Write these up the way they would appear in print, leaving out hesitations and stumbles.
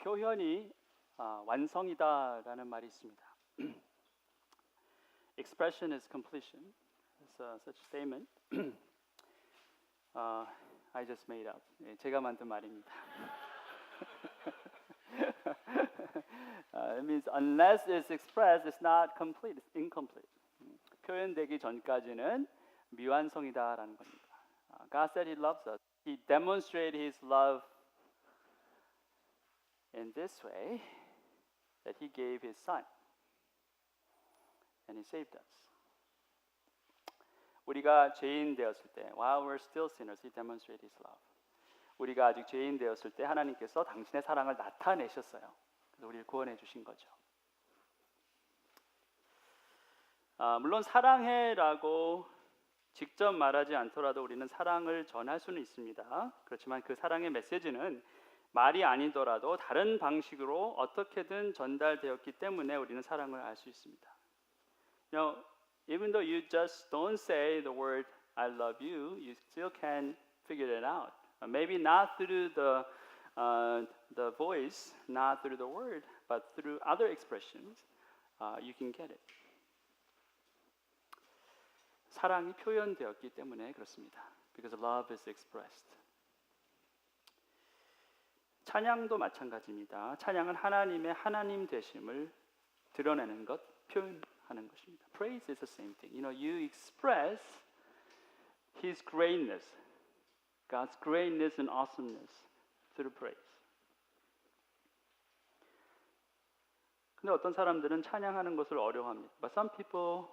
표현이 완성이다라는 말이 있습니다. Expression is completion. It's such a statement. I just made up. 제가 만든 말입니다. It means unless it's expressed, it's not complete. It's incomplete. 표현되기 전까지는 미완성이다라는 겁니다. God said He loves us. He demonstrated His love in this way that He gave His Son and He saved us. 우리가 죄인 되었을 때, while we're still sinners, He demonstrated His love. 우리가 아직 죄인 되었을 때 하나님께서 당신의 사랑을 나타내셨어요. 그래서 우리를 구원해 주신 거죠. 물론 사랑해라고 직접 말하지 않더라도 우리는 사랑을 전할 수는 있습니다. 그렇지만 그 사랑의 메시지는 말이 아니더라도 다른 방식으로 어떻게든 전달되었기 때문에 우리는 사랑을 알 수 있습니다. You know, even though you just don't say the word I love you, you still can figure it out. Maybe not through the voice, not through the word, but through other expressions, you can get it. 사랑이 표현되었기 때문에 그렇습니다. Because love is expressed. 찬양도 마찬가지입니다. 찬양은 하나님의 하나님 되심을 드러내는 것, 표현하는 것입니다. Praise is the same thing. You know, you express His greatness, God's greatness and awesomeness through praise. 근데 어떤 사람들은 찬양하는 것을 어려워합니다. But some people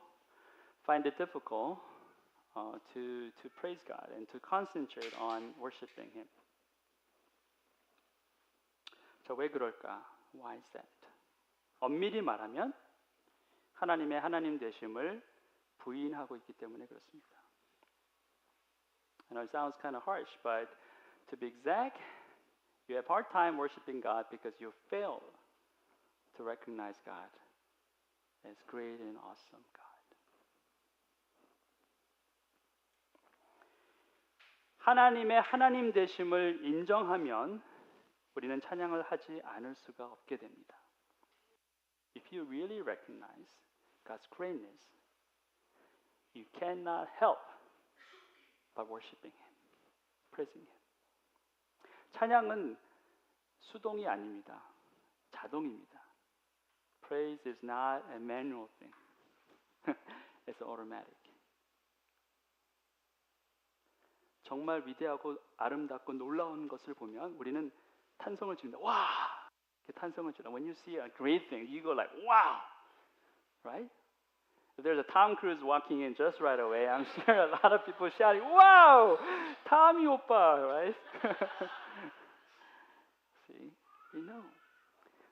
find it difficult to praise God and to concentrate on worshiping Him. 저 왜 그럴까? Why is that? 엄밀히 말하면 하나님의 하나님 되심을 부인하고 있기 때문에 그렇습니다. I know it sounds kind of harsh, but to be exact, you have a hard time worshiping God because you fail to recognize God as great and awesome God. 하나님의 하나님 되심을 인정하면 우리는 찬양을 하지 않을 수가 없게 됩니다. If you really recognize God's greatness, you cannot help but worshiping Him, praising Him. 찬양은 수동이 아닙니다. 자동입니다. Praise is not a manual thing. It's automatic. 정말 위대하고 아름답고 놀라운 것을 보면 우리는 탄성을 지른다. 와! 이렇게 탄성을 지른다. When you see a great thing, you go like, wow! Right? If there's a Tom Cruise walking in just right away, I'm sure a lot of people shouting, wow! Tommy 오빠! Right? See? We know.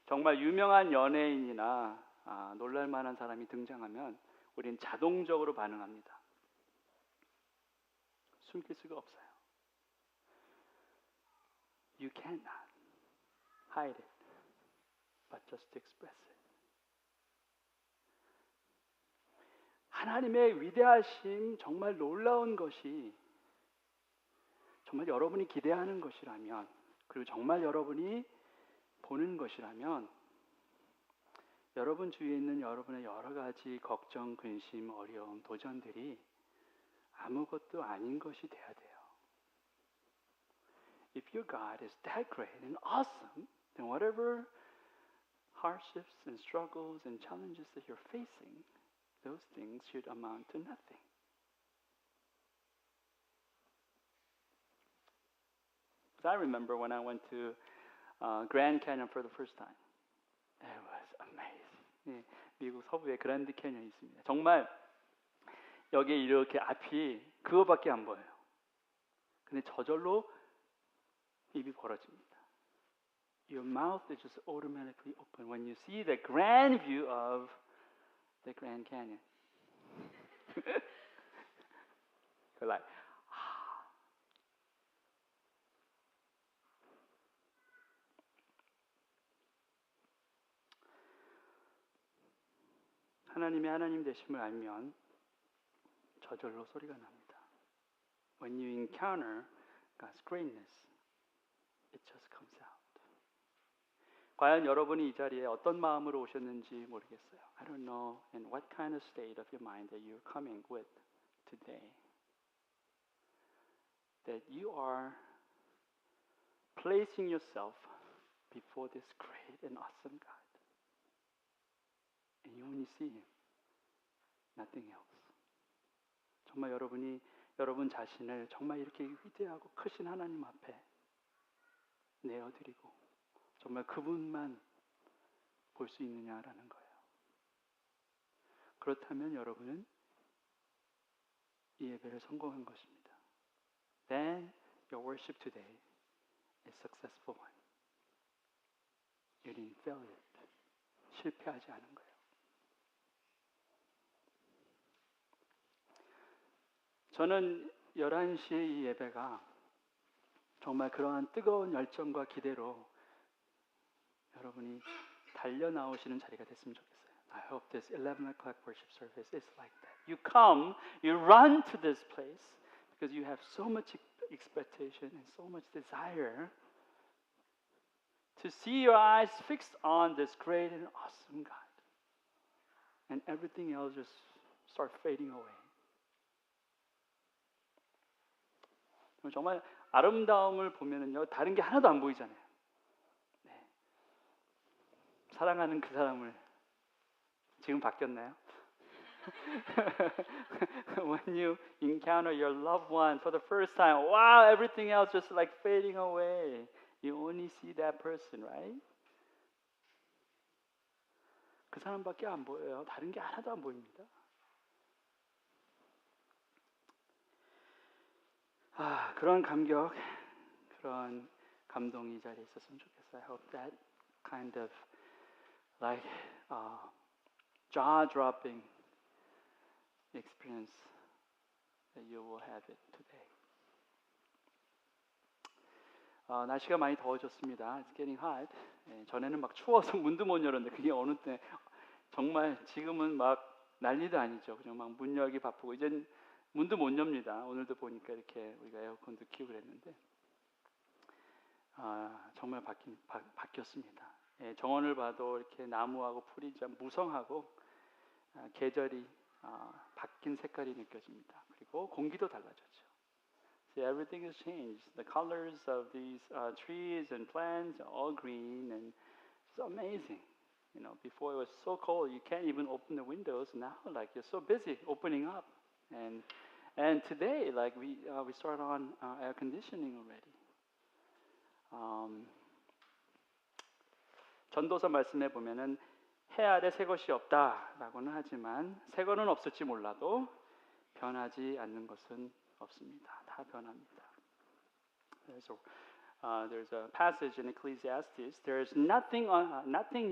정말 유명한 연예인이나 놀랄 만한 사람이 등장하면 우리는 자동적으로 반응합니다. 숨길 수가 없어요. You cannot hide it, but just express it. 하나님의 위대하심, 정말 놀라운 것이 정말 여러분이 기대하는 것이라면, 그리고 정말 여러분이 보는 것이라면, 여러분 주위에 있는 여러분의 여러 가지 걱정, 근심, 어려움, 도전들이 아무것도 아닌 것이 돼야 돼요. If your God is that great and awesome, then whatever hardships and struggles and challenges that you're facing, those things should amount to nothing. I remember when I went to Grand Canyon for the first time. It was amazing. 미국 서부에 그랜드 캐년이 있습니다. 정말 여기에 이렇게 앞이 그거밖에 안 보여요. 근데 저절로 입이 벌어집니다. Your mouth is just automatically open when you see the grand view of the Grand Canyon. You're like, 하나님의 하나님 되심을 알면 저절로 소리가 납니다. When you encounter God's greatness, it just comes out. 과연 여러분이 이 자리에 어떤 마음으로 오셨는지 모르겠어요. I don't know in what kind of state of your mind that you're coming with today. That you are placing yourself before this great and awesome God. And you only see Him, nothing else. 정말 여러분이 여러분 자신을 정말 이렇게 위대하고 크신 하나님 앞에 내어드리고 정말 그분만 볼 수 있느냐라는 거예요. 그렇다면 여러분은 이 예배를 성공한 것입니다. Then your worship today is successful one. You didn't fail it. 실패하지 않은 거예요. 저는 11시의 이 예배가 정말 그러한 뜨거운 열정과 기대로 여러분이 달려 나오시는 자리가 됐으면 좋겠어요. I hope this 11 o'clock worship service is like that. You come, you run to this place because you have so much expectation and so much desire to see your eyes fixed on this great and awesome God. And everything else just start fading away. 정말 아름다움을 보면은요, 다른 게 하나도 안 보이잖아요. 네. 사랑하는 그 사람을 지금 바뀌었나요? When you encounter your loved one for the first time, wow, everything else just like fading away. You only see that person, right? 그 사람밖에 안 보여요. 다른 게 하나도 안 보입니다. 그런 감격, 그런 감동이 이 자리에 있었으면 좋겠어요. I hope that kind of like jaw-dropping experience that you will have it today. 날씨가 많이 더워졌습니다. It's getting hot. 전에는 막 추워서 문도 못 열었는데 그게 어느 때 정말 지금은 막 난리도 아니죠. 그냥 막 문 열기 바쁘고 이젠 문도 못 엽니다. 오늘도 보니까 이렇게 우리가 에어컨도 키우고 그랬는데 정말 바뀌었습니다. 정원을 봐도 이렇게 나무하고 풀이 좀 무성하고 계절이 바뀐 색깔이 느껴집니다. 그리고 공기도 달라졌죠. See, everything has changed. The colors of these trees and plants are all green and it's amazing. You know, before it was so cold you can't even open the windows. Now, like you're so busy opening up. And today, like we start on air conditioning already. 전도서 말씀에 보면은 해 아래 새 것이 없다라고는 하지만 새 거는 없을지 몰라도 변하지 않는 것은 없습니다. 다 변합니다. There's a passage in Ecclesiastes. There's nothing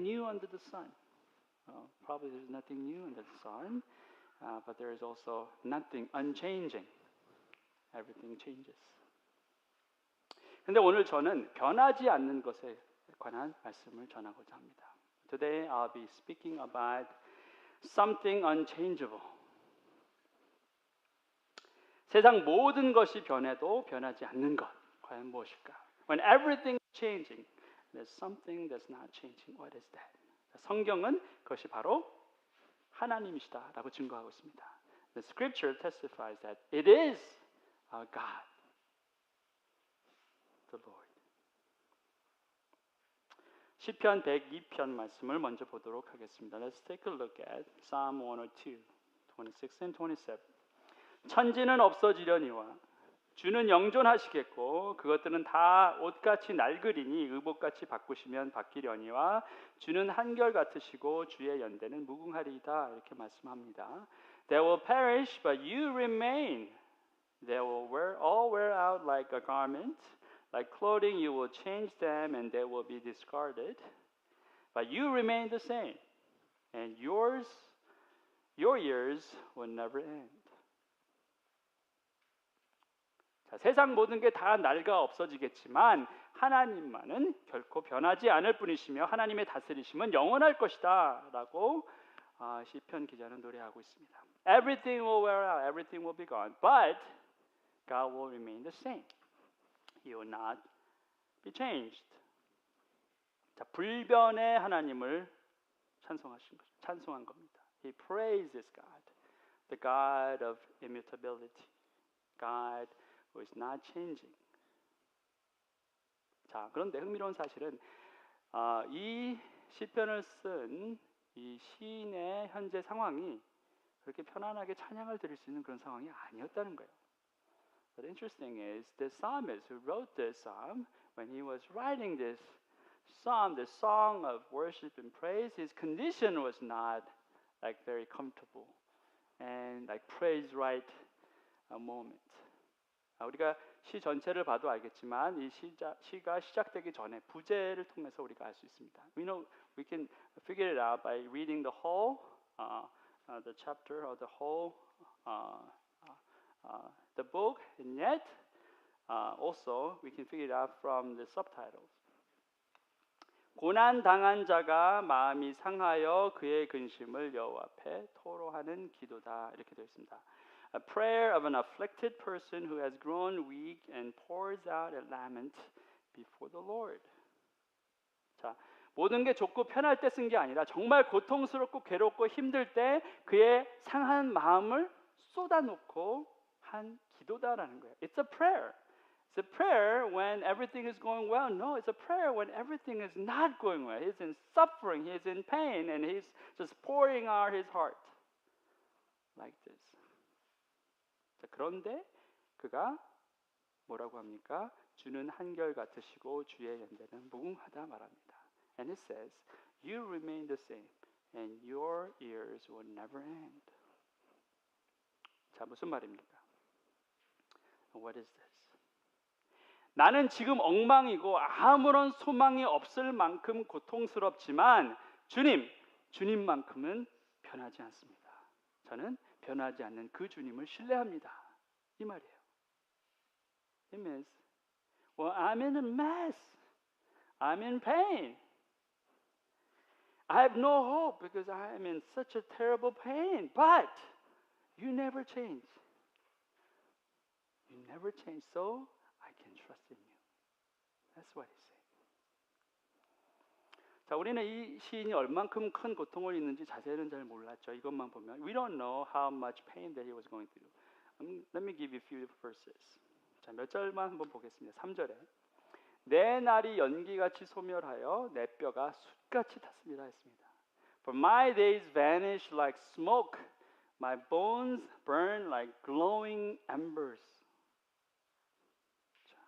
new under the sun. Probably there's nothing new under the sun. But there is also nothing unchanging. Everything changes. 근데 오늘 저는 변하지 않는 것에 관한 말씀을 전하고자 합니다. Today I'll be speaking about something unchangeable. 세상 모든 것이 변해도 변하지 않는 것. 과연 무엇일까? When everything is changing, there's something that's not changing. What is that? 성경은 그것이 바로 하나님이시다라고 증거하고 있습니다. The scripture testifies that it is our God, the Lord. 시편 102편 말씀을 먼저 보도록 하겠습니다. Let's take a look at Psalm 102, 26 and 27. 천지는 없어지려니와 주는 영존하시겠고 그것들은 다 옷같이 낡으리니 의복같이 바꾸시면 바뀌려니와 주는 한결 같으시고 주의 연대는 무궁하리이다 이렇게 말씀합니다. They will perish, but you remain. They will all wear out like a garment. Like clothing, you will change them and they will be discarded. But you remain the same, and your years will never end. 자, 세상 모든 게 다 낡아 없어지겠지만 하나님만은 결코 변하지 않을 뿐이시며 하나님의 다스리심은 영원할 것이다 라고 시편 기자는 노래하고 있습니다. Everything will wear out, everything will be gone, but God will remain the same. He will not be changed. 자, 불변의 하나님을 찬송한 겁니다. He praises God, the God of immutability, God who is not changing. 자, 그런데 흥미로운 사실은 이 시편을 쓴 이 시인의 현재 상황이 그렇게 편안하게 찬양을 드릴 수 있는 그런 상황이 아니었다는 거예요. But interesting is the psalmist who wrote this psalm, when he was writing this psalm, the song of worship and praise, his condition was not like very comfortable and like praise right moment. 우리가 시 전체를 봐도 알겠지만 이 시가 시작되기 전에 부제를 통해서 우리가 알 수 있습니다. We can figure it out by reading the whole the chapter or the whole the book, and yet also we can figure it out from the subtitles. 고난 당한 자가 마음이 상하여 그의 근심을 여호와 앞에 토로하는 기도다, 이렇게 되어 있습니다. A prayer of an afflicted person who has grown weak and pours out a lament before the Lord. 자, 모든 게 좋고 편할 때 쓴 게 아니라 정말 고통스럽고 괴롭고 힘들 때 그의 상한 마음을 쏟아놓고 한 기도다라는 거예요. It's a prayer. It's a prayer when everything is going well. No, it's a prayer when everything is not going well. He's in suffering, he's in pain, and he's just pouring out his heart like this. 자, 그런데 그가 뭐라고 합니까? 주는 한결 같으시고 주의 연대는 무궁하다 말합니다. And it says, you remain the same, and your years will never end. 자, 무슨 말입니까? What is this? 나는 지금 엉망이고 아무런 소망이 없을 만큼 고통스럽지만 주님만큼은 변하지 않습니다. 저는 변하지 않는 그 주님을 신뢰합니다. 이 말이에요. It means, well, I'm in a mess. I'm in pain. I have no hope because I am in such a terrible pain. But you never change. You never change, so I can trust in you. That's what he said. 자, 우리는 이 시인이 얼만큼 큰 고통을 있는지 자세히는 잘 몰랐죠. 이것만 보면 we don't know how much pain that he was going through. Let me give you a few verses. 자, 몇 절만 한번 보겠습니다. 3절에 내 날이 연기같이 소멸하여 내 뼈가 숯같이 탔습니다 했습니다. For my days vanish like smoke, my bones burn like glowing embers. 자,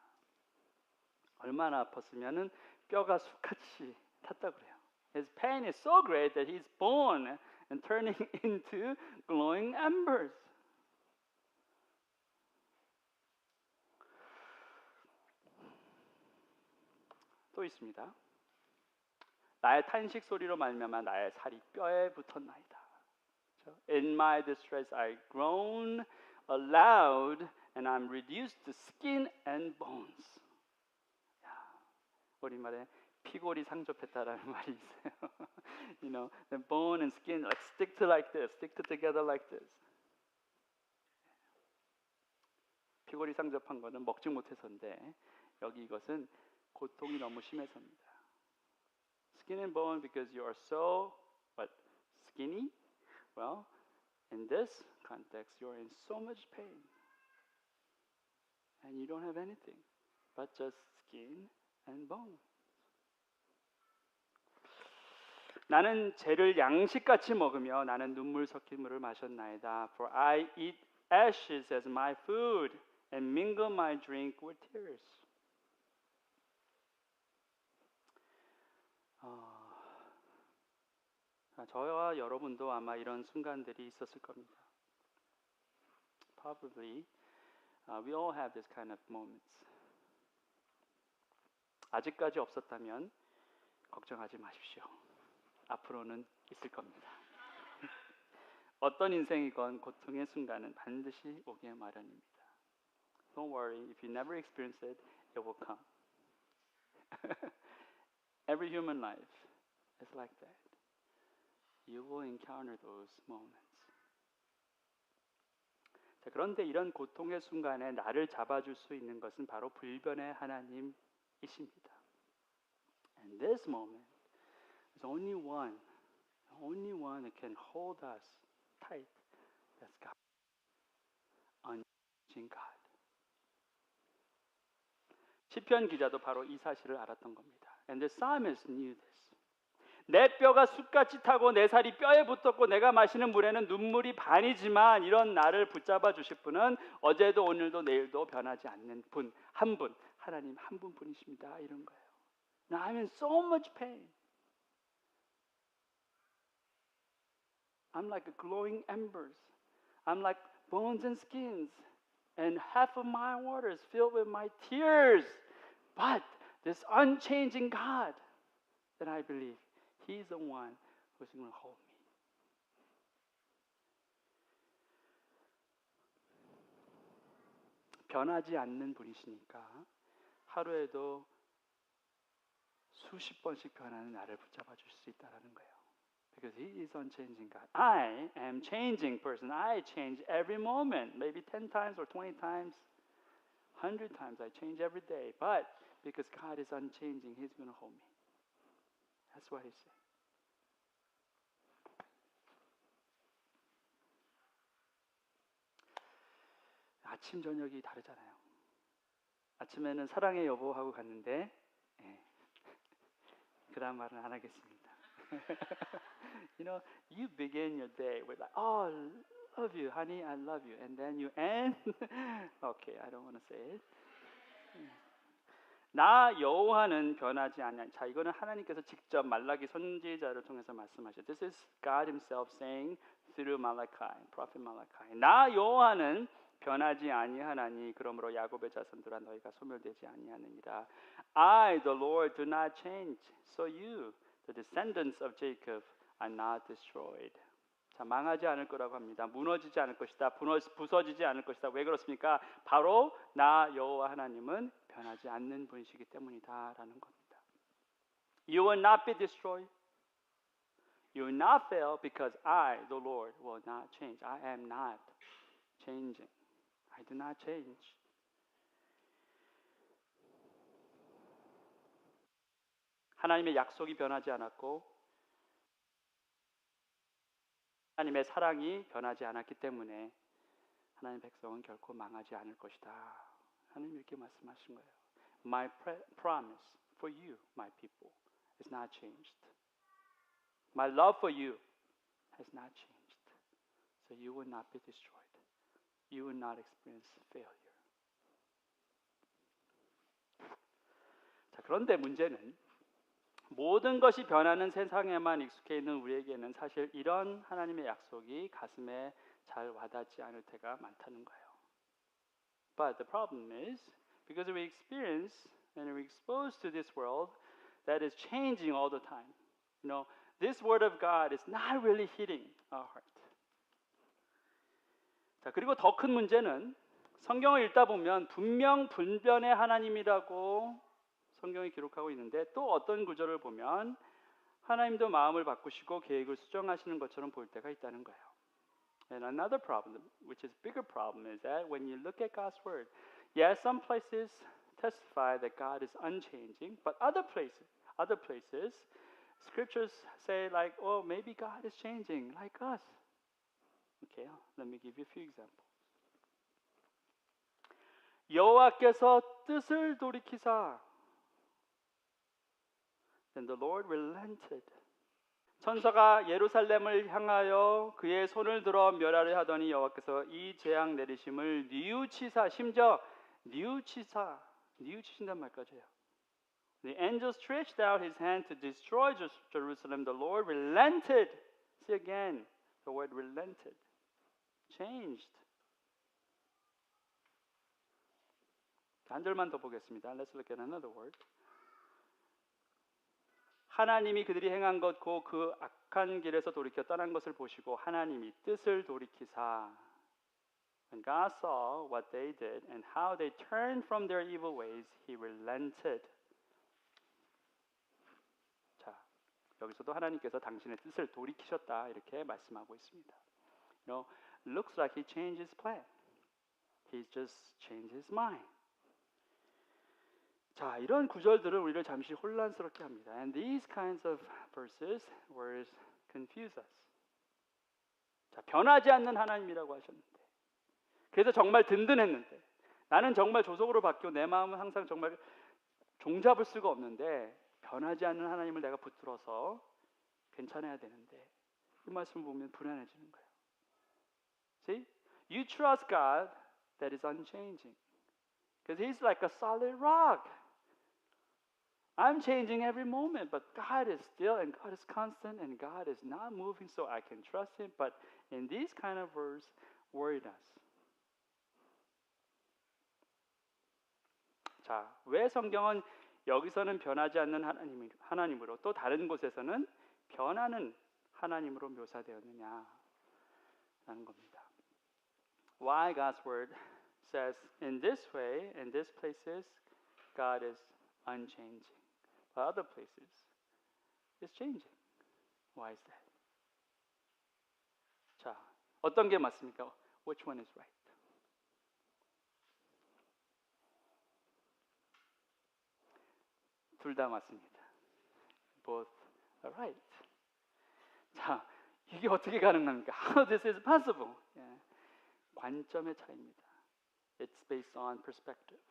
얼마나 아팠으면은 뼈가 숯같이 탔다고 그래요. His pain is so great that his bone and turning into glowing embers. 또 있습니다. 나의 탄식 소리로 말미암아 나의 살이 뼈에 붙었나이다. In my distress I groan aloud and I'm reduced to skin and bones. 우리말에 피골이 상접했다라는 말이 있어요. You know, the bone and skin like stick together like this. 피골이 상접한 거는 먹지 못해서인데 여기 이것은 고통이 너무 심해서입니다. Skin and bone because you are so skinny. Well, in this context, you are in so much pain, and you don't have anything but just skin and bone. 나는 죄를 양식같이 먹으며 나는 눈물 섞인 물을 마셨나이다. For I eat ashes as my food and mingle my drink with tears. 저와 여러분도 아마 이런 순간들이 있었을 겁니다. Probably, we all have this kind of moments. 아직까지 없었다면 걱정하지 마십시오. 앞으로는 있을 겁니다. 어떤 인생이건 고통의 순간은 반드시 오게 마련입니다. Don't worry, if you never experience it, it will come. Every human life is like that. You will encounter those moments. 자, 그런데 이런 고통의 순간에 나를 잡아줄 수 있는 것은 바로 불변의 하나님이십니다. In this moment, there's only one that can hold us tight. That's God, unchanging God. 시편 기자도 바로 이 사실을 알았던 겁니다. And the psalmist knew this. 내 뼈가 숯같이 타고 내 살이 뼈에 붙었고 내가 마시는 물에는 눈물이 반이지만 이런 나를 붙잡아 주실 분은 어제도 오늘도 내일도 변하지 않는 분, 한 분, 하나님 한 분뿐이십니다. 이런 거예요. Now I'm in so much pain. I'm like glowing embers. I'm like bones and skins. And half of my water is filled with my tears. But this unchanging God that I believe, He's the one who's going to hold me. 변하지 않는 분이시니까 하루에도 수십 번씩 변하는 나를 붙잡아 주실 수 있다는 거예요. Because He is unchanging God. I am changing person. I change every moment. Maybe 10 times or 20 times, 100 times. I change every day. But because God is unchanging, He's going to hold me. That's what He said. 아침 저녁이 다르잖아요. 아침에는 사랑해 여보 하고 갔는데 그다음 말은 안 하겠습니다. You begin your day with like, oh, love you, honey, I love you, and then you end. Okay, I don't want to say it. 나 여호와는 변하지 않냐. 자, 이거는 하나님께서 직접 말라기 선지자를 통해서 말씀하셨어요. This is God Himself saying through Malachi, Prophet Malachi. 나 여호와는 변하지 아니하나니 그러므로 야곱의 자손들아 너희가 소멸되지 아니하느니라. I, the Lord, do not change. So you, the descendants of Jacob, are not destroyed. 자, 망하지 않을 거라고 합니다. 무너지지 않을 것이다. 부서지지 않을 것이다. 왜 그렇습니까? 바로 나 여호와 하나님은 변하지 않는 분이시기 때문이다라는 겁니다. You will not be destroyed. You will not fail because I, the Lord, will not change. I am not changing. I do not change. 하나님의 약속이 변하지 않았고 하나님의 사랑이 변하지 않았기 때문에 하나님의 백성은 결코 망하지 않을 것이다. 하나님 이렇게 말씀하신 거예요. My promise for you, my people, is not changed. My love for you has not changed. So you will not be destroyed. You will not experience failure. 자, 그런데 문제는 모든 것이 변하는 세상에만 익숙해 있는 우리에게는 사실 이런 하나님의 약속이 가슴에 잘 와닿지 않을 때가 많다는 거예요. But the problem is, because we experience and we're exposed to this world that is changing all the time. This word of God is not really hitting our heart. 자, 그리고 더 큰 문제는 성경을 읽다 보면 분명 분변의 하나님이라고 성경이 기록하고 있는데 또 어떤 구절을 보면 하나님도 마음을 바꾸시고 계획을 수정하시는 것처럼 보일 때가 있다는 거예요. And another problem, which is a bigger problem, is that when you look at God's word, yes, some places testify that God is unchanging, but other places, scriptures say like, oh, maybe God is changing like us. Okay, let me give you a few examples. 여호와께서 뜻을 돌이키사 Then the Lord relented. 천사가 예루살렘을 향하여 그의 손을 들어 멸하려 하더니 여호와께서 이 재앙 내리심을 뉘우치사 심지어 뉘우치신단 말까지 해요. The angel stretched out his hand to destroy Jerusalem. The Lord relented. See again, the word relented. Changed. 한 절만 더 보겠습니다. Let's look at another word. 하나님이 그들이 행한 것 곧 그 악한 길에서 돌이켜 떠난 것을 보시고 하나님이 뜻을 돌이키사 When God saw what they did and how they turned from their evil ways, He relented. 자, 여기서도 하나님께서 당신의 뜻을 돌이키셨다 이렇게 말씀하고 있습니다. Looks like He changed His plan. He just changed His mind. 자, 이런 구절들은 우리를 잠시 혼란스럽게 합니다. And these kinds of verses words confuse us. 자, 변하지 않는 하나님이라고 하셨는데, 그래서 정말 든든했는데, 나는 정말 조속으로 바뀌고 내 마음은 항상 정말 종잡을 수가 없는데, 변하지 않는 하나님을 내가 붙들어서 괜찮아야 되는데, 이 말씀을 보면 불안해지는 거예요. See, you trust God that is unchanging, because He's like a solid rock. I'm changing every moment, but God is still, and God is constant, and God is not moving, so I can trust Him. But in these kind of words, worried us. 자, 왜 성경은 여기서는 변하지 않는 하나님으로, 또 다른 곳에서는 변하는 하나님으로 묘사되었느냐라는 겁니다. Why God's word says in this way, in these places, God is unchanging. But other places, it's changing. Why is that? 자, 어떤 게 맞습니까? Which one is right? 둘 다 맞습니다. Both are right. 자, 이게 어떻게 가능합니까? How this is possible? 예, 관점의 차이입니다. It's based on perspective.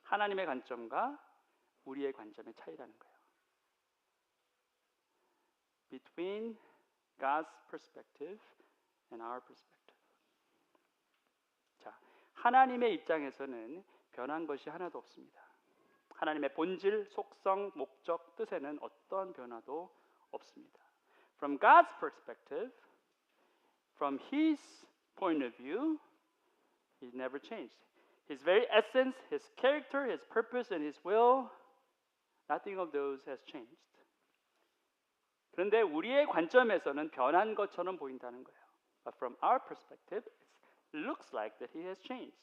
하나님의 관점과 우리의 관점의 차이라는 거예요. Between God's perspective and our perspective. 자, 하나님의 입장에서는 변한 것이 하나도 없습니다. 하나님의 본질, 속성, 목적, 뜻에는 어떤 변화도 없습니다. From God's perspective, from His point of view, He never changed. His very essence, His character, His purpose, and His will, nothing of those has changed. 그런데 우리의 관점에서는 변한 것처럼 보인다는 거예요. But from our perspective, it looks like that He has changed.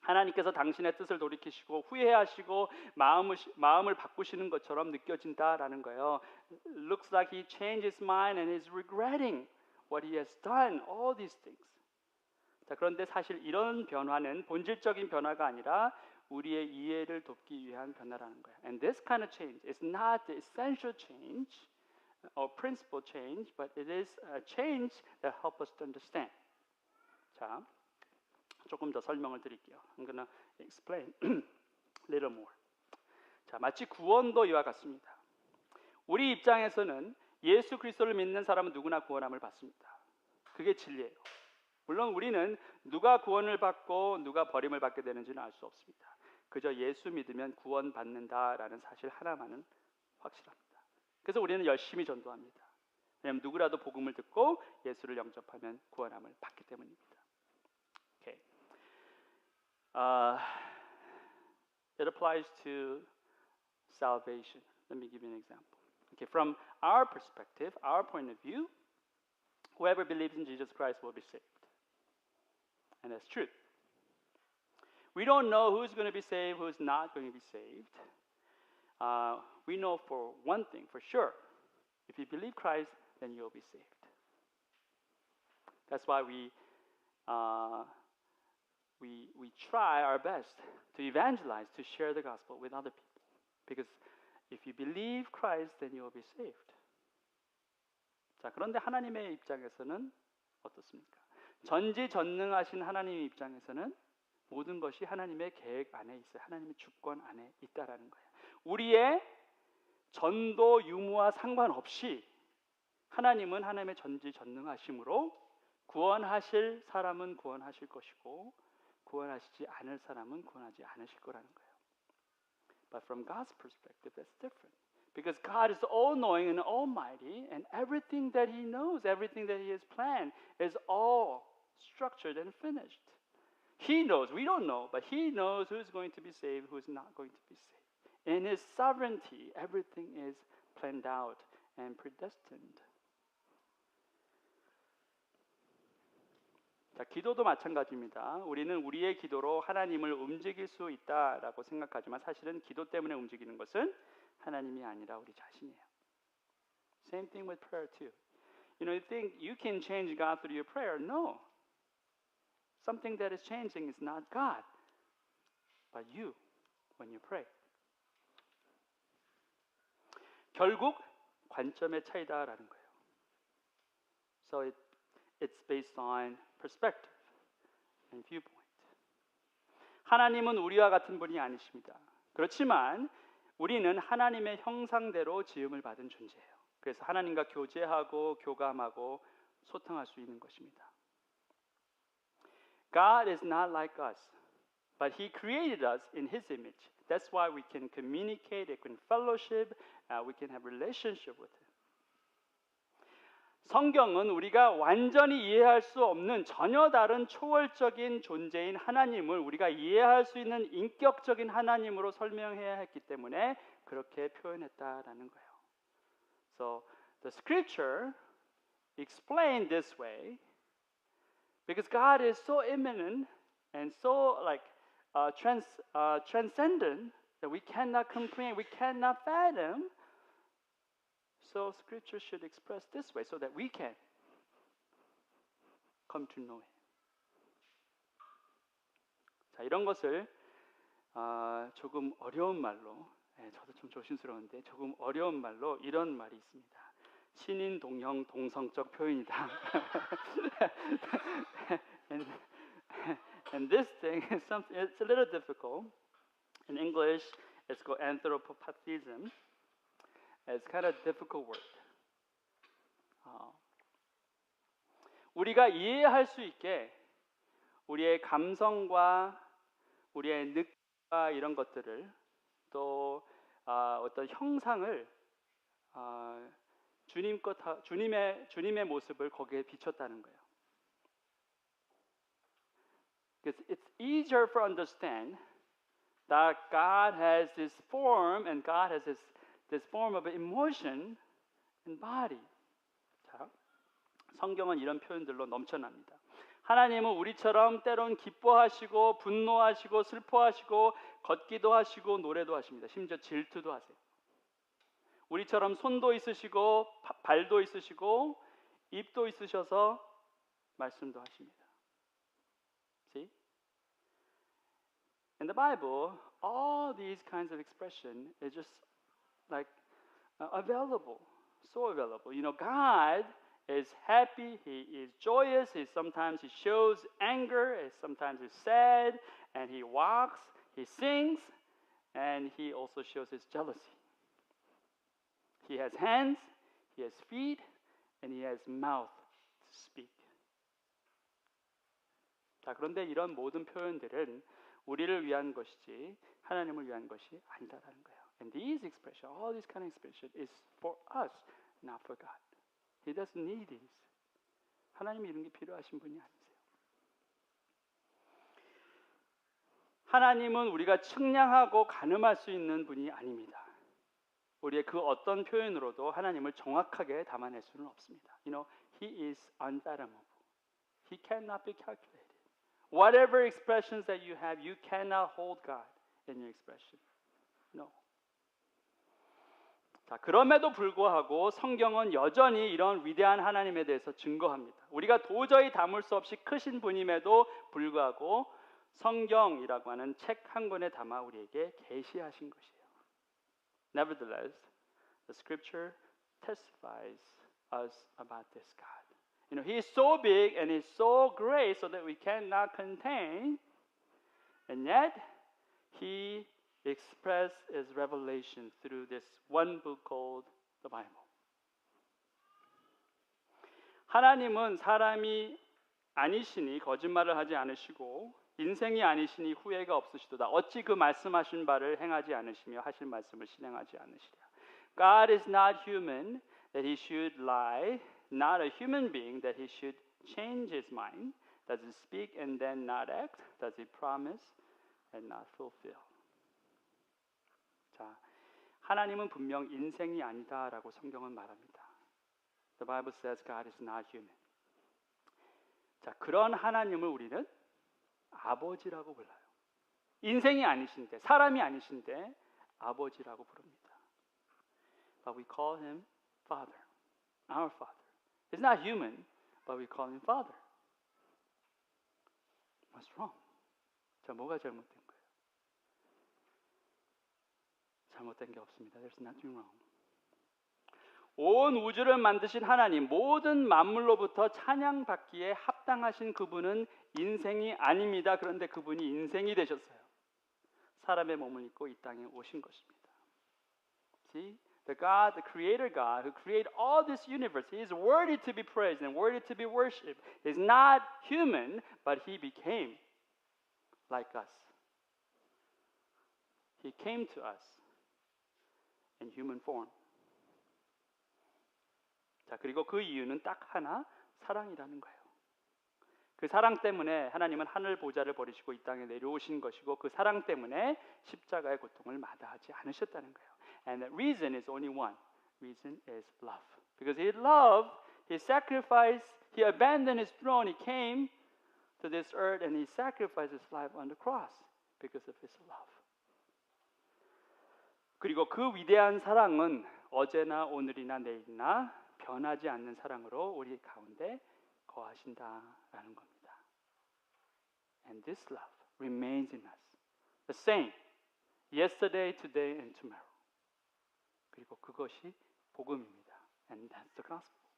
하나님께서 당신의 뜻을 돌이키시고 후회하시고 마음을 바꾸시는 것처럼 느껴진다라는 거예요. Looks like He changed His mind and is regretting what He has done. All these things. 자, 그런데 사실 이런 변화는 본질적인 변화가 아니라 우리의 이해를 돕기 위한 변화라는 거예요. And this kind of change is not the essential change or principal change, but it is a change that helps us to understand. 자, 조금 더 설명을 드릴게요. I'm gonna explain a little more. 자, 마치 구원도 이와 같습니다. 우리 입장에서는 예수 그리스도를 믿는 사람은 누구나 구원함을 받습니다. 그게 진리예요. 물론 우리는 누가 구원을 받고 누가 버림을 받게 되는지는 알 수 없습니다. 그저 예수 믿으면 구원받는다라는 사실 하나만은 확실합니다. 그래서 우리는 열심히 전도합니다. 왜냐하면 누구라도 복음을 듣고 예수를 영접하면 구원함을 받기 때문입니다. Okay. It applies to salvation. Let me give you an example. Okay, from our perspective, our point of view, whoever believes in Jesus Christ will be saved. And that's true. We don't know who's going to be saved, who's not going to be saved. We know for one thing, for sure. If you believe Christ, then you'll be saved. That's why we try our best to evangelize, to share the gospel with other people. Because if you believe Christ, then you will be saved. 자, 그런데 하나님의 입장에서는 어떻습니까? 전지전능하신 하나님의 입장에서는 모든 것이 하나님의 계획 안에 있어요. 하나님의 주권 안에 있다라는 거예요. 우리의 전도 유무와 상관없이 하나님은 하나님의 전지전능하심으로 구원하실 사람은 구원하실 것이고 구원하시지 않을 사람은 구원하지 않으실 거라는 거예요. But from God's perspective, that's different. Because God is all-knowing and almighty, and everything that He knows, everything that He has planned is all structured and finished. He knows, we don't know, but He knows who's going to be saved, who's not going to be saved. In His sovereignty, everything is planned out and predestined. 자, 기도도 마찬가지입니다. 우리는 우리의 기도로 하나님을 움직일 수 있다라고 생각하지만 사실은 기도 때문에 움직이는 것은 하나님이 아니라 우리 자신이에요. Same thing with prayer too. You know, you think you can change God through your prayer. No. Something that is changing is not God. but you when you pray. 결국 관점의 차이다라는 거예요. So it's based on perspective and viewpoint. 하나님은 우리와 같은 분이 아니십니다. 그렇지만 우리는 하나님의 형상대로 지음을 받은 존재예요. 그래서 하나님과 교제하고 교감하고 소통할 수 있는 것입니다. God is not like us, but He created us in His image. That's why we can communicate, we can fellowship, we can have relationship with Him. 성경은 우리가 완전히 이해할 수 없는 전혀 다른 초월적인 존재인 하나님을 우리가 이해할 수 있는 인격적인 하나님으로 설명해야 했기 때문에 그렇게 표현했다라는 거예요. So the scripture explained this way because God is so immanent and so transcendent that we cannot comprehend, we cannot fathom. So scripture should express this way so that we can come to know Him. 자, 이런 것을 조금 어려운 말로, 저도 좀 조심스러운데 조금 어려운 말로 이런 말이 있습니다. 신인 동형 동성적 표현이다. and this thing is something, it's a little difficult. In English, it's called anthropopathism. It's kind of a difficult word. 우리가 이해할 수 있게 우리의 감성과 우리의 느낌과 이런 것들을 또 어떤 형상을 주님의 모습을 거기에 비췄다는 거예요. Because it's easier for understand that God has this form and God has this form of emotion and body. 자, 성경은 이런 표현들로 넘쳐납니다. 하나님은 우리처럼 때론 기뻐하시고 분노하시고 슬퍼하시고 걷기도 하시고 노래도 하십니다. 심지어 질투도 하세요. 우리처럼 손도 있으시고 발도 있으시고 입도 있으셔서 말씀도 하십니다. See? In the Bible, all these kinds of expression is just like available, so available. You know, God is happy, He is joyous, sometimes He shows anger, sometimes He's sad, and He walks, He sings, and He also shows His jealousy. He has hands, He has feet, and He has mouth to speak. 자, 그런데 이런 모든 표현들은 우리를 위한 것이지 하나님을 위한 것이 아니다라는 거예요. And these expressions, all these kind of expressions, is for us, not for God. He doesn't need these. 하나님이 이런 게 필요하신 분이 아니세요. 하나님은 우리가 측량하고 가늠할 수 있는 분이 아닙니다. 우리의 그 어떤 표현으로도 하나님을 정확하게 담아낼 수는 없습니다. You know, He is unfathomable. He cannot be calculated. Whatever expressions that you have, you cannot hold God in your expression. No. 자, 그럼에도 불구하고 성경은 여전히 이런 위대한 하나님에 대해서 증거합니다. 우리가 도저히 담을 수 없이 크신 분임에도 불구하고 성경이라고 하는 책 한 권에 담아 우리에게 계시하신 것이에요. Nevertheless, the scripture testifies us about this God. You know, He is so big and He is so great so that we cannot contain, and yet He expressed His revelation through this one book called the Bible. 하나님은 사람이 아니시니 거짓말을 하지 않으시고 인생이 아니시니 후회가 없으시도다. 어찌 그 말씀하신 바를 행하지 않으시며 하실 말씀을 실행하지 않으시랴. God is not human that He should lie, not a human being that He should change His mind. Does He speak and then not act? Does He promise and not fulfill? 자, 하나님은 분명 인생이 아니다라고 성경은 말합니다. The Bible says God is not human. 자, 그런 하나님을 우리는 아버지라고 불러요. 인생이 아니신데, 사람이 아니신데 아버지라고 부릅니다. But we call Him Father, our Father. He's not human, but we call Him Father. What's wrong? 자, 뭐가 잘못된 거예요? 잘못된 게 없습니다. There's nothing wrong. 온 우주를 만드신 하나님, 모든 만물로부터 찬양받기에 합당하신 그분은 인생이 아닙니다. 그런데 그분이 인생이 되셨어요. 사람의 몸을 입고 이 땅에 오신 것입니다. See? The God, the creator God who created all this universe, he is worthy to be praised and worthy to be worshipped. He is not human, but he became like us. He came to us in human form. 자, 그리고 그 이유는 딱 하나, 사랑이라는 거예요. 그 사랑 때문에 하나님은 하늘 보좌를 버리시고 이 땅에 내려오신 것이고 그 사랑 때문에 십자가의 고통을 마다하지 않으셨다는 거예요. And the reason is only one. Reason is love. Because he loved, he sacrificed, he abandoned his throne, he came to this earth and he sacrificed his life on the cross because of his love. 그리고 그 위대한 사랑은 어제나 오늘이나 내일이나 변하지 않는 사랑으로 우리 가운데 거하신다라는 겁니다. And this love remains in us. The same. Yesterday, today, and tomorrow. 그리고 그것이 복음입니다. And that's the gospel.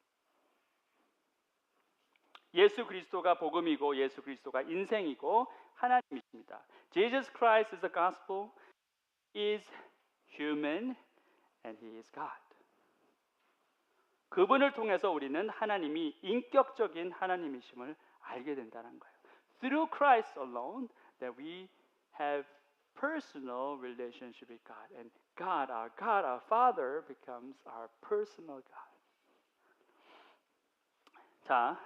예수 그리스도가 복음이고 예수 그리스도가 인생이고 하나님이십니다. Jesus Christ is the gospel, is human, and he is God. 그분을 통해서 우리는 하나님이 인격적인 하나님이심을 알게 된다는 거예요. Through Christ alone that we have personal relationship with God. And God, our Father becomes our personal God. 자,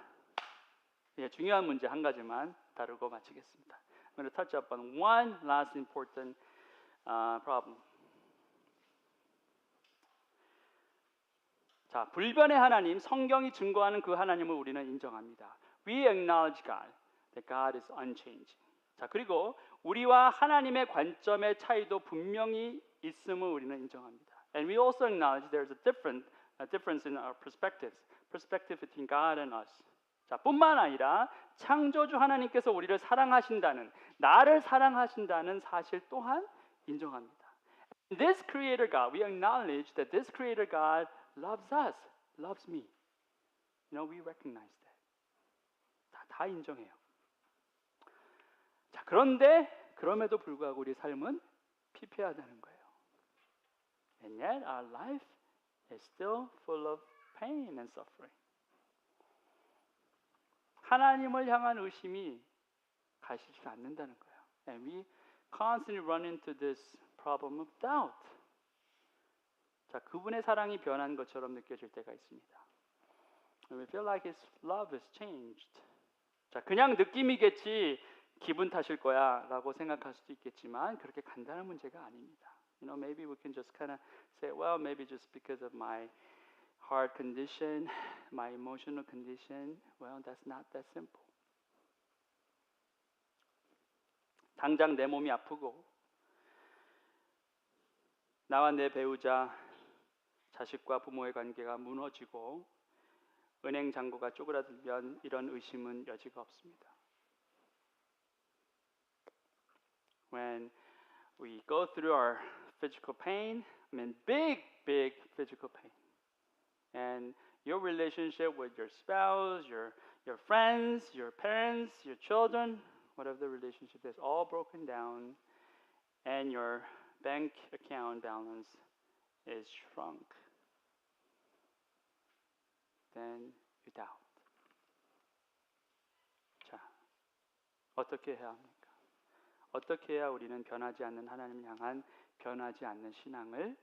중요한 문제 한 가지만 다루고 마치겠습니다. I'm going to touch up on one last important problem. 자, 불변의 하나님, 성경이 증거하는 그 하나님을 우리는 인정합니다. We acknowledge God, that God is unchanging. 자, 그리고 우리와 하나님의 관점의 차이도 분명히 있음을 우리는 인정합니다. And we also acknowledge there's a difference in our perspectives, perspective between God and us. 자, 뿐만 아니라 창조주 하나님께서 우리를 사랑하신다는, 나를 사랑하신다는 사실 또한 인정합니다. This Creator God, we acknowledge that this Creator God loves us, loves me. You know, we recognize that. 다 인정해요. 자, 그런데 그럼에도 불구하고 우리 삶은 피폐하다는 거예요. And yet our life is still full of pain and suffering. 하나님을 향한 의심이 가시지 않는다는 거예요. And we constantly run into this problem of doubt. 자, 그분의 사랑이 변한 것처럼 느껴질 때가 있습니다. And we feel like His love has changed. 자, 그냥 느낌이겠지, 기분 탓일 거야라고 생각할 수도 있겠지만 그렇게 간단한 문제가 아닙니다. You know, maybe we can just kind of say, well, maybe just because of my heart condition, my emotional condition. Well, that's not that simple. 당장 내 몸이 아프고 나와 내 배우자, 자식과 부모의 관계가 무너지고 은행 잔고가 쪼그라들면 이런 의심은 여지가 없습니다. When we go through our physical pain, I mean big physical pain, and your relationship with your spouse, your friends, your parents, your children, whatever the relationship is, all broken down, and your bank account balance is shrunk, then you doubt. 자, 어떻게 해야 합니까? 어떻게 해야 우리는 변하지 않는 하나님을 향한 변하지 않는 신앙을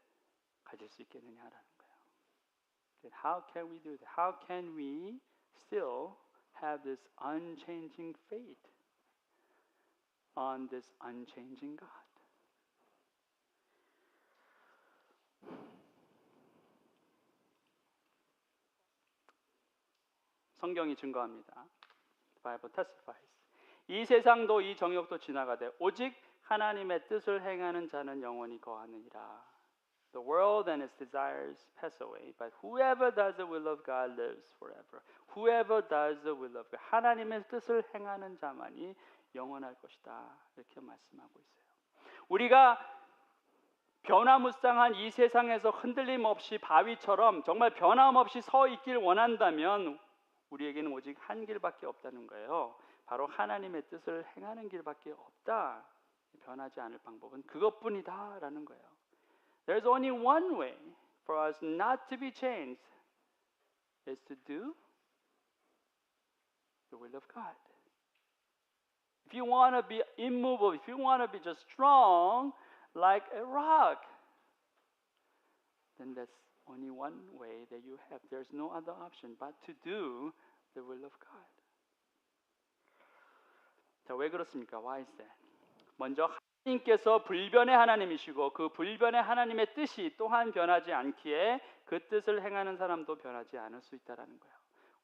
가질 수 있겠느냐라는 거예요. How can we do that? How can we still have this unchanging faith on this unchanging God? 성경이 증거합니다. The Bible testifies. 이 세상도 이 정욕도 지나가되 오직 하나님의 뜻을 행하는 자는 영원히 거하느니라. The world and its desires pass away, but whoever does the will of God lives forever. Whoever does the will of God. 하나님의 뜻을 행하는 자만이 영원할 것이다. 이렇게 말씀하고 있어요. 우리가 변화무쌍한 이 세상에서 흔들림 없이 바위처럼 정말 변함없이 서 있길 원한다면 우리에게는 오직 한 길밖에 없다는 거예요. 바로 하나님의 뜻을 행하는 길밖에 없다. 변하지 않을 방법은 그것뿐이다라는 거예요. There's only one way for us not to be changed is to do the will of God. If you want to be immovable, if you want to be just strong like a rock, then that's only one way that you have. There's no other option but to do the will of God. 자, 왜 그렇습니까? Why is that? 먼저 하나님께서 불변의 하나님이시고 그 불변의 하나님의 뜻이 또한 변하지 않기에 그 뜻을 행하는 사람도 변하지 않을 수 있다라는 거예요.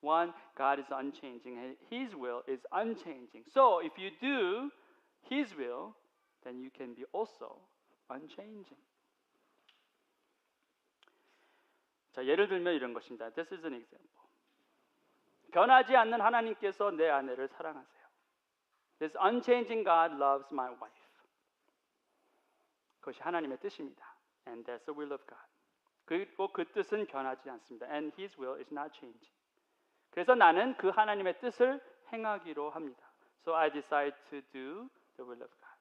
One, God is unchanging and His will is unchanging. So if you do His will, then you can be also unchanging. 자, 예를 들면 이런 것입니다. This is an example. 변하지 않는 하나님께서 내 아내를 사랑하세요. This unchanging God loves my wife. 그것이 하나님의 뜻입니다. And that's the will of God. 그리고 그 뜻은 변하지 않습니다. And His will is not changing. 그래서 나는 그 하나님의 뜻을 행하기로 합니다. So I decide to do the will of God.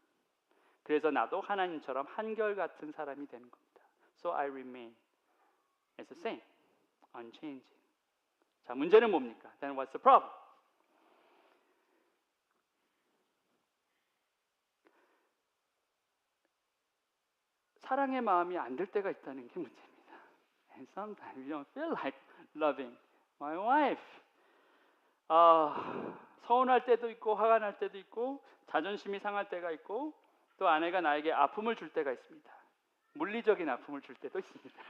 그래서 나도 하나님처럼 한결같은 사람이 되는 겁니다. So I remain as the same, unchanging. 자, 문제는 뭡니까? Then what's the problem? 사랑의 마음이 안 들 때가 있다는 게 문제입니다. And sometimes we don't feel like loving my wife. 서운할 때도 있고 화가 날 때도 있고 자존심이 상할 때가 있고 또 아내가 나에게 아픔을 줄 때가 있습니다. 물리적인 아픔을 줄 때도 있습니다.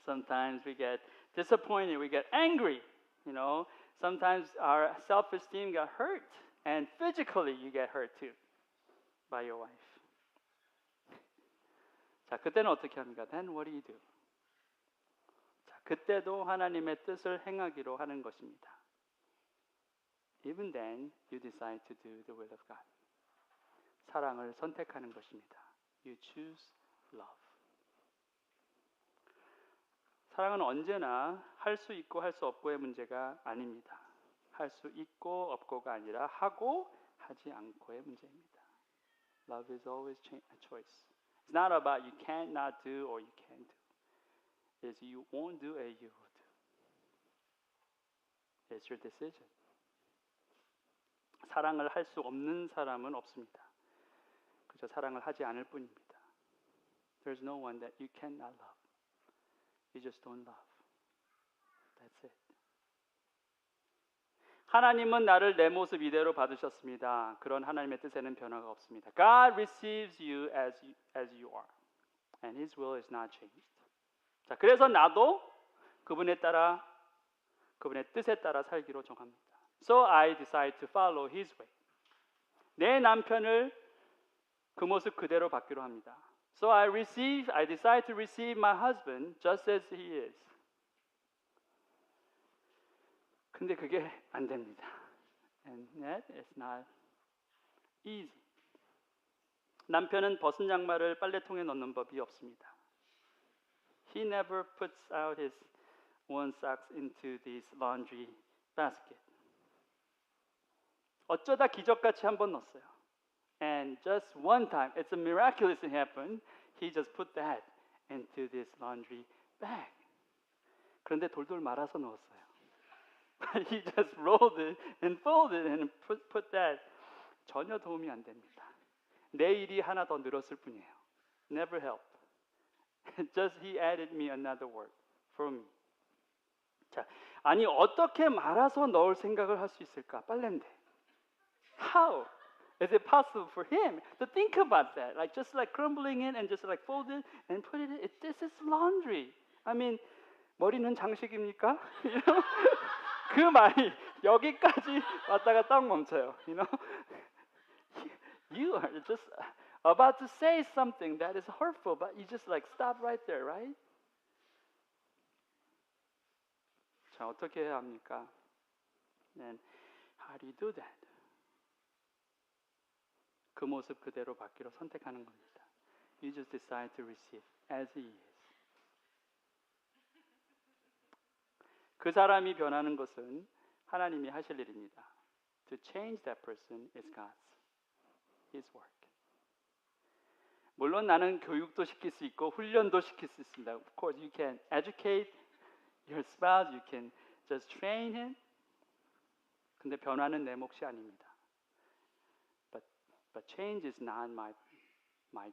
Sometimes we get disappointed, we get angry. You know, sometimes our self-esteem got hurt, and physically you get hurt too by your wife. 자, 그때는 어떻게 합니까? Then what do you do? 자, 그때도 하나님의 뜻을 행하기로 하는 것입니다. Even then, you decide to do the will of God. 사랑을 선택하는 것입니다. You choose love. 사랑은 언제나 할 수 있고 할 수 없고의 문제가 아닙니다. 할 수 있고 없고가 아니라 하고 하지 않고의 문제입니다. Love is always a choice. It's not about you cannot do or you can do. It's you won't do and you will do. It's your decision. 사랑을 할 수 없는 사람은 없습니다. 그저 사랑을 하지 않을 뿐입니다. There's no one that you cannot love. You just don't love. That's it. 하나님은 나를 내 모습 이대로 받으셨습니다. 그런 하나님의 뜻에는 변화가 없습니다. God receives you as you are. And His will is not changed. 자, 그래서 나도 그분의 뜻에 따라 살기로 정합니다. So I decide to follow His way. 내 남편을 그 모습 그대로 받기로 합니다. So I decide to receive my husband just as he is. 근데 그게 안 됩니다. And that is not easy. 남편은 벗은 양말을 빨래통에 넣는 법이 없습니다. He never puts out his worn socks into this laundry basket. 어쩌다 기적같이 한 번 넣었어요. And just one time, it's a miraculous thing happened. He just put that into this laundry bag. 그런데 돌돌 말아서 넣었어요. But he just rolled it and folded it and put that. 전혀 도움이 안 됩니다. 내 일이 하나 더 늘었을 뿐이에요. Never helped. Just he added me another work for me. 자, 아니 어떻게 말아서 넣을 생각을 할 수 있을까? 빨래인데. How is it possible for him to think about that? Like just like crumbling it and just like fold it and put it in. This is laundry. I mean, 머리는 장식입니까? You know? 그 말이 여기까지 왔다가 딱 멈춰요. You know? You are just about to say something that is hurtful, but you just like stop right there, right? 자, 어떻게 해야 합니까? And how do you do that? 그 모습 그대로 받기로 선택하는 겁니다. You just decide to receive as he is. 그 사람이 변하는 것은 하나님이 하실 일입니다. To change that person is His work. 물론 나는 교육도 시킬 수 있고 훈련도 시킬 수 있습니다. Of course, you can educate your spouse, you can just train him. 근데 변화는 내 몫이 아닙니다. But change is not my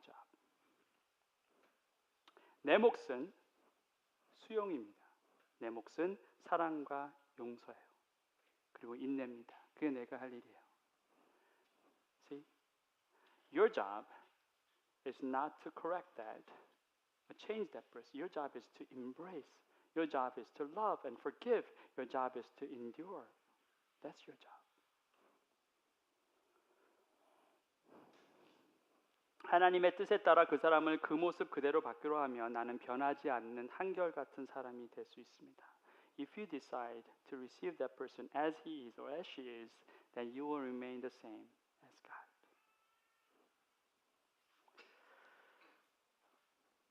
job. 내 몫은 수용입니다. 내 몫은 사랑과 용서예요. 그리고 인내입니다. 그게 내가 할 일이에요. See? Your job is not to correct that or change that person. Your job is to embrace. Your job is to love and forgive. Your job is to endure. That's your job. 하나님의 뜻에 따라 그 사람을 그 모습 그대로 받기로 하면 나는 변하지 않는 한결같은 사람이 될 수 있습니다. If you decide to receive that person as he is or as she is, then you will remain the same as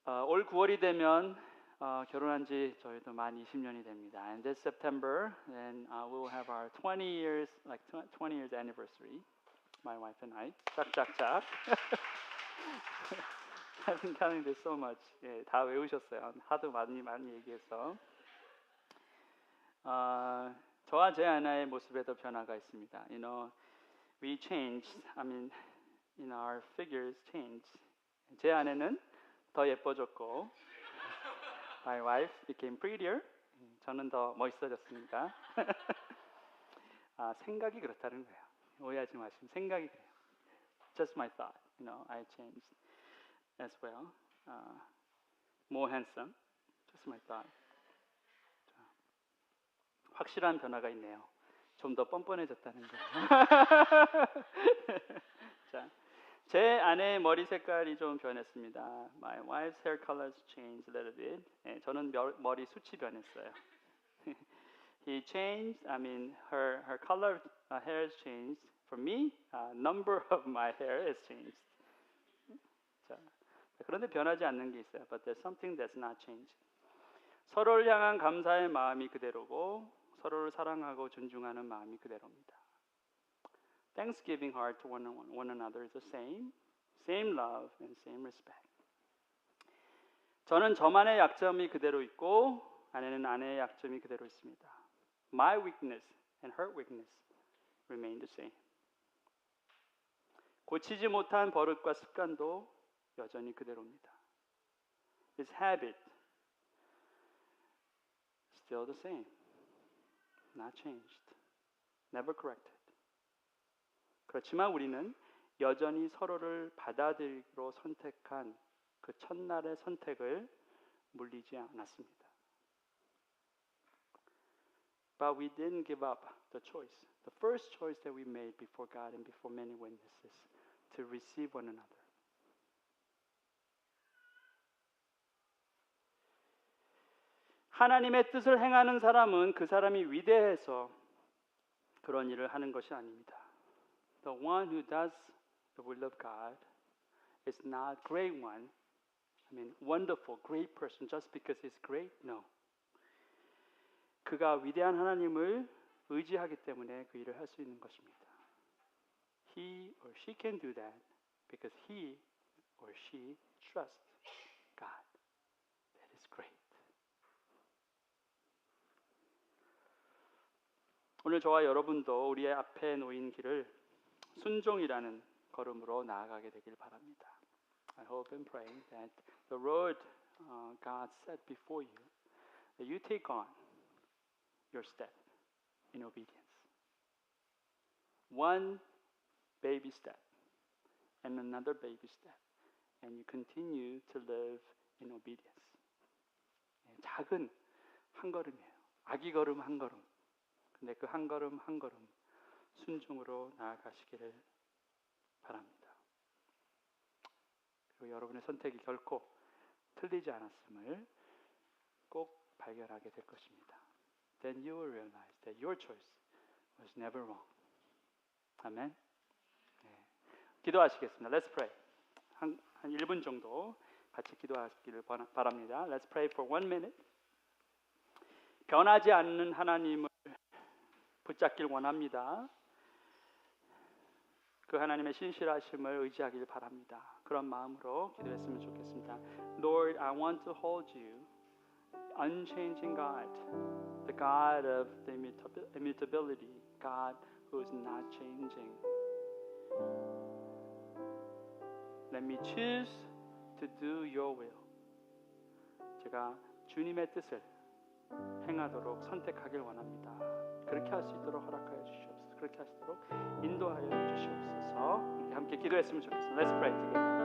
God. 올 9월이 되면 결혼한 지 저희도 만 20년이 됩니다. And this September, then we will have our 20 years anniversary. My wife and I. 짝짝짝. I've been counting this so much. 예, 다 외우셨어요. 하도 많이 얘기해서. 저와 제 아내의 모습에도 변화가 있습니다. You know, we changed. I mean, our figures changed. 제 아내는 더 예뻐졌고, my wife became prettier. 저는 더 멋있어졌습니다. 생각이 그렇다는 거예요. 오해하지 마시면 생각이 그래요. Just my thought. You know, I changed as well. More handsome. Just my thought. 확실한 변화가 있네요. 좀 더 뻔뻔해졌다는 거. 자, 제 아내의 머리 색깔이 좀 변했습니다. My wife's hair colors changed a little bit. 예, 저는 머리 숱이 변했어요. He changed. I mean, her color hair has changed. For me, number of my hair has changed. 자, 그런데 변하지 않는 게 있어요. But there's something that's not changed. 서로를 향한 감사의 마음이 그대로고 서로를 사랑하고 존중하는 마음이 그대로입니다. Thanksgiving heart to one another is the same. Same love and same respect. 저는 저만의 약점이 그대로 있고 아내는 아내의 약점이 그대로 있습니다. My weakness and her weakness remain the same. 고치지 못한 버릇과 습관도 여전히 그대로입니다. His habit still the same. Not changed. Never corrected. 그렇지만 우리는 여전히 서로를 받아들이기로 선택한 그 첫날의 선택을 물리지 않았습니다. But we didn't give up the choice. The first choice that we made before God and before many witnesses to receive one another. 하나님의 뜻을 행하는 사람은 그 사람이 위대해서 그런 일을 하는 것이 아닙니다. The one who does the will of God is not great one. I mean, wonderful, great person just because he's great. No. 그가 위대한 하나님을 의지하기 때문에 그 일을 할 수 있는 것입니다. He or she can do that because he or she trusts God. That is great. 오늘 저와 여러분도 우리의 앞에 놓인 길을 순종이라는 걸음으로 나아가게 되길 바랍니다. I hope and pray that the road God set before you, that you take on your step in obedience. One baby step and another baby step, and you continue to live in obedience. 작은 한 걸음이에요. 아기 걸음 한 걸음. 근데 그 한 걸음 한 걸음 순종으로 나아가시기를 바랍니다. 그리고 여러분의 선택이 결코 틀리지 않았음을 꼭 발견하게 될 것입니다. Then you will realize that your choice was never wrong. 아멘. 네. 기도하시겠습니다. Let's pray. 한 1분 정도 같이 기도하시기를 바랍니다. Let's pray for 1 minute. 변하지 않는 하나님을 붙잡길 원합니다. 그 하나님의 신실하심을 의지하길 바랍니다. 그런 마음으로 기도했으면 좋겠습니다. Lord, I want to hold you, unchanging God, the God of the immutability, God who is not changing. Let me choose to do your will. 제가 주님의 뜻을 행하도록 선택하길 원합니다. 그렇게 할 수 있도록 허락하여 주시옵소서. 그렇게 하시도록 인도하여 주시옵소서. 함께 기도했으면 좋겠습니다. Let's pray together.